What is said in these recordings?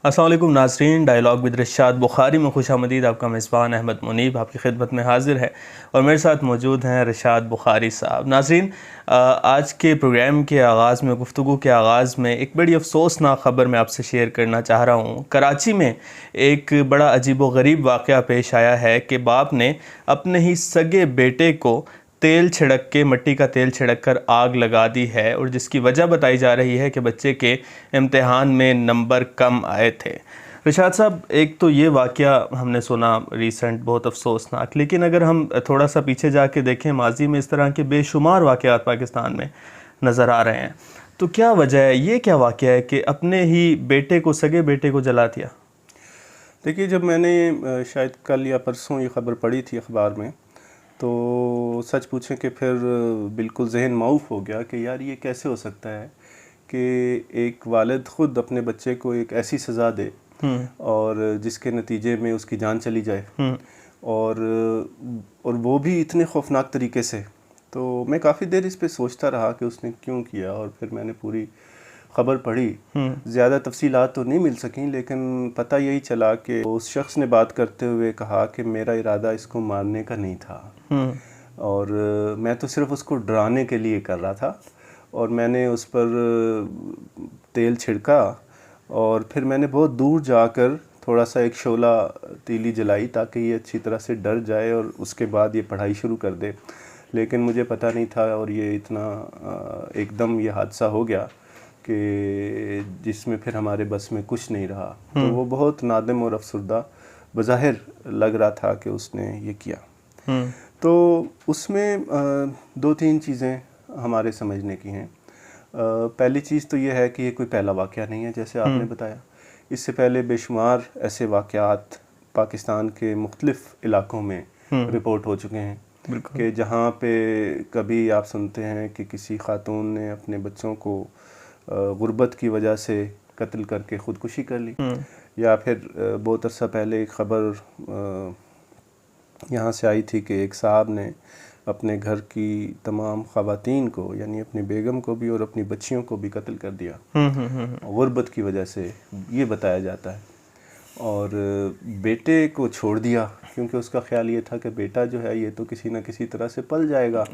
अस्सलाम वालेकुम नाज़रीन, डायलॉग विद रशाद बुखारी में खुशामदीद। आपका मेज़बान अहमद मुनीब आपकी खिदमत में हाज़िर है और मेरे साथ मौजूद हैं रशाद बुखारी साहब। नाज़रीन, आज के प्रोग्राम के आगाज़ में, गुफ्तगू के आगाज़ में एक बड़ी अफसोसनाक ख़बर मैं आपसे शेयर करना चाह रहा हूँ। कराची में एक बड़ा अजीब व गरीब वाक़या पेश आया है कि बाप ने अपने ही सगे बेटे को तेल छिड़क के, मिट्टी का तेल छिड़क कर आग लगा दी है, और जिसकी वजह बताई जा रही है कि बच्चे के इम्तिहान में नंबर कम आए थे। रिशाद साहब, एक तो ये वाक़या हमने सुना रीसेंट, बहुत अफसोसनाक, लेकिन अगर हम थोड़ा सा पीछे जाके देखें, माजी में इस तरह के बेशुमार वाक़यात पाकिस्तान में नज़र आ रहे हैं। तो क्या वजह है, ये क्या वाक़या है कि अपने ही बेटे को, सगे बेटे को जला दिया? देखिए, जब मैंने शायद कल या परसों ये ख़बर पढ़ी थी अखबार में, तो सच पूछें कि फिर बिल्कुल जहन माऊफ हो गया कि यार ये कैसे हो सकता है कि एक वालिद ख़ुद अपने बच्चे को एक ऐसी सज़ा दे और जिसके नतीजे में उसकी जान चली जाए, और वो भी इतने खौफनाक तरीके से। तो मैं काफ़ी देर इस पे सोचता रहा कि उसने क्यों किया, और फिर मैंने पूरी ख़बर पढ़ी। ज़्यादा तफसीलात तो नहीं मिल सकी, लेकिन पता यही चला कि उस शख्स ने बात करते हुए कहा कि मेरा इरादा इसको मारने का नहीं था, और मैं तो सिर्फ़ उसको डराने के लिए कर रहा था। और मैंने उस पर तेल छिड़का, और फिर मैंने बहुत दूर जाकर थोड़ा सा एक शोला तीली जलाई ताकि ये अच्छी तरह से डर जाए और उसके बाद ये पढ़ाई शुरू कर दे। लेकिन मुझे पता नहीं था, और ये इतना एकदम ये हादसा हो गया कि जिसमें फिर हमारे बस में कुछ नहीं रहा। तो वो बहुत नादिम और अफसरदा बज़ाहिर लग रहा था कि उसने ये किया। तो उसमें दो तीन चीज़ें हमारे समझने की हैं। पहली चीज़ तो ये है कि ये कोई पहला वाक़या नहीं है, जैसे आपने बताया। इससे पहले बेशुमार ऐसे वाक़यात पाकिस्तान के मुख्तलिफ़ इलाक़ों में रिपोर्ट हो चुके हैं कि जहाँ पे कभी आप सुनते हैं कि किसी खातून ने अपने बच्चों को गुर्बत की वजह से कत्ल करके ख़ुदकुशी कर ली, या फिर बहुत अर्सा पहले एक ख़बर यहाँ से आई थी कि एक साहब ने अपने घर की तमाम ख़वातीन को, यानी अपनी बेगम को भी और अपनी बच्चियों को भी कत्ल कर दिया गुर्बत की वजह से, ये बताया जाता है। और बेटे को छोड़ दिया क्योंकि उसका ख्याल ये था कि बेटा जो है ये तो किसी न किसी तरह से पल जाएगा,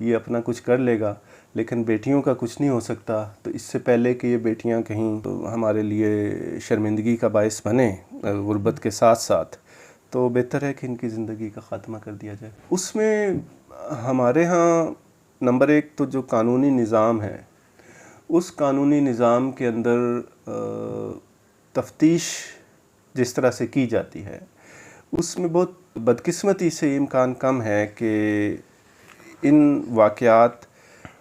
ये अपना कुछ कर लेगा, लेकिन बेटियों का कुछ नहीं हो सकता। तो इससे पहले कि ये बेटियां कहीं तो हमारे लिए शर्मिंदगी का बायस बने गुर्बत के साथ साथ, तो बेहतर है कि इनकी ज़िंदगी का ख़ात्मा कर दिया जाए। उसमें हमारे यहाँ नंबर एक तो जो कानूनी निज़ाम है, उस कानूनी निज़ाम के अंदर तफ्तीश जिस तरह से की जाती है, उसमें बहुत बदकिस्मती से इम्कान कम है कि इन वाक़यात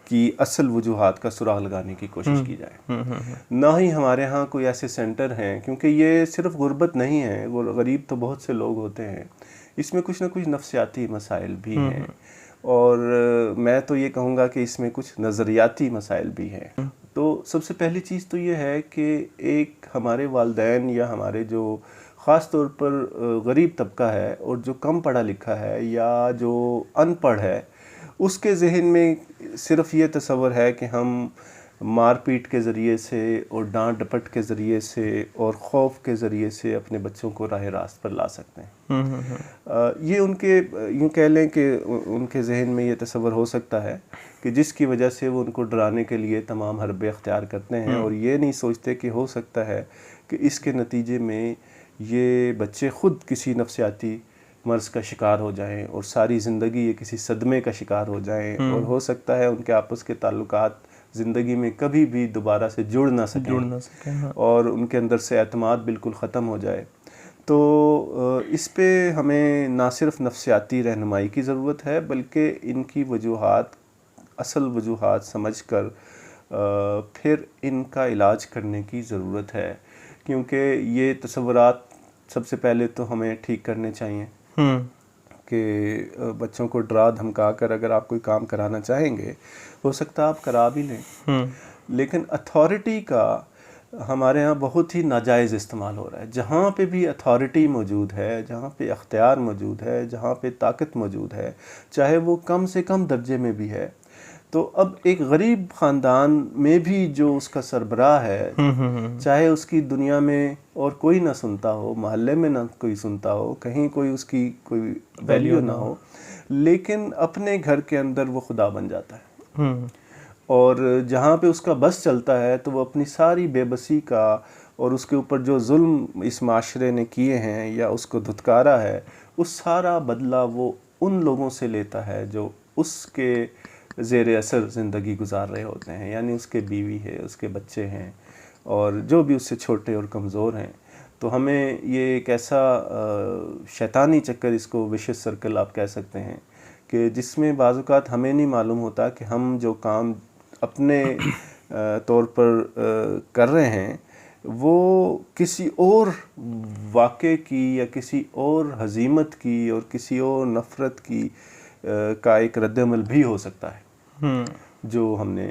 की असल वजूहात का सुराग लगाने की कोशिश की जाए। ना ही हमारे यहाँ कोई ऐसे सेंटर हैं, क्योंकि ये सिर्फ गुर्बत नहीं है, वो गरीब तो बहुत से लोग होते हैं, इसमें कुछ ना कुछ नफ्सियाती मसाइल भी हैं, और मैं तो ये कहूँगा कि इसमें कुछ नज़रियाती मसाइल भी हैं। तो सबसे पहली चीज़ तो ये है कि एक हमारे वालिदैन या हमारे जो ख़ास तौर पर गरीब तबका है और जो कम पढ़ा लिखा है या जो अनपढ़ है, उसके जहन में सिर्फ़ ये तसव्वुर है कि हम मारपीट के ज़रिए से और डांट डपट के ज़रिए से और ख़ौफ के ज़रिए से अपने बच्चों को राह रास्त पर ला सकते हैं। ये उनके, यूँ कह लें कि उनके जहन में ये तसव्वुर हो सकता है कि जिसकी वजह से वो उनको डराने के लिए तमाम हरबे अख्तियार करते हैं, और ये नहीं सोचते कि हो सकता है कि इसके नतीजे में ये बच्चे ख़ुद किसी नफ्सियाती मर्ज़ का शिकार हो जाएं और सारी ज़िंदगी ये किसी सदमे का शिकार हो जाएं, और हो सकता है उनके आपस के ताल्लुकात ज़िंदगी में कभी भी दोबारा से जुड़ ना सकें, और उनके अंदर से एतमाद बिल्कुल ख़त्म हो जाए। तो इस पे हमें ना सिर्फ नफ्सियाती रहनुमाई की ज़रूरत है, बल्कि इनकी वजूहात, असल वजूहात समझकर फिर इनका इलाज करने की ज़रूरत है, क्योंकि ये तसव्वुरात सबसे पहले तो हमें ठीक करने चाहिए कि बच्चों को डरा धमका कर अगर आप कोई काम कराना चाहेंगे, हो सकता है आप करा भी लें, लेकिन अथॉरिटी का हमारे यहाँ बहुत ही नाजायज़ इस्तेमाल हो रहा है। जहाँ पे भी अथॉरिटी मौजूद है, जहाँ पे अख्तियार मौजूद है, जहाँ पे ताकत मौजूद है, चाहे वो कम से कम दर्जे में भी है, तो अब एक गरीब ख़ानदान में भी जो उसका सरबराह है, चाहे उसकी दुनिया में और कोई ना सुनता हो, मोहल्ले में ना कोई सुनता हो, कहीं कोई उसकी कोई वैल्यू ना हो, लेकिन अपने घर के अंदर वो खुदा बन जाता है। और जहाँ पे उसका बस चलता है तो वो अपनी सारी बेबसी का और उसके ऊपर जो जुल्म इस माशरे ने किए हैं या उसको धुतकारा है, उस सारा बदला वो उन लोगों से लेता है जो उसके ज़ेर असर ज़िंदगी गुजार रहे होते हैं, यानी उसके बीवी है, उसके बच्चे हैं और जो भी उससे छोटे और कमज़ोर हैं। तो हमें ये एक ऐसा शैतानी चक्कर, इसको विशियस सर्कल आप कह सकते हैं, कि जिसमें बाज़ औक़ात हमें नहीं मालूम होता कि हम जो काम अपने तौर पर कर रहे हैं वो किसी और वाक़े की या किसी और हज़ीमत की और किसी और नफ़रत की का एक रद्द-ए-अमल भी हो सकता है, जो हमने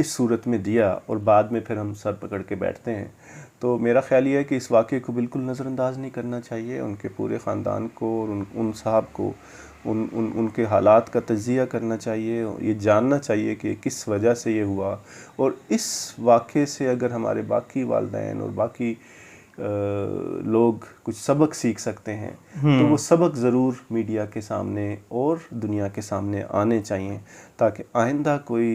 इस सूरत में दिया और बाद में फिर हम सर पकड़ के बैठते हैं। तो मेरा ख़्याल ये है कि इस वाक़े को बिल्कुल नज़रअंदाज नहीं करना चाहिए, उनके पूरे ख़ानदान को और उन साहब को उनके हालात का तज़िया करना चाहिए, ये जानना चाहिए कि किस वजह से ये हुआ, और इस वाक़े से अगर हमारे बाकी वालिदैन और बाकी लोग कुछ सबक सीख सकते हैं तो वो सबक ज़रूर मीडिया के सामने और दुनिया के सामने आने चाहिए, ताकि आइंदा कोई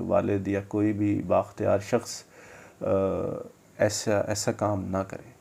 वालिद या कोई भी बाख्तियार शख्स ऐसा काम ना करे।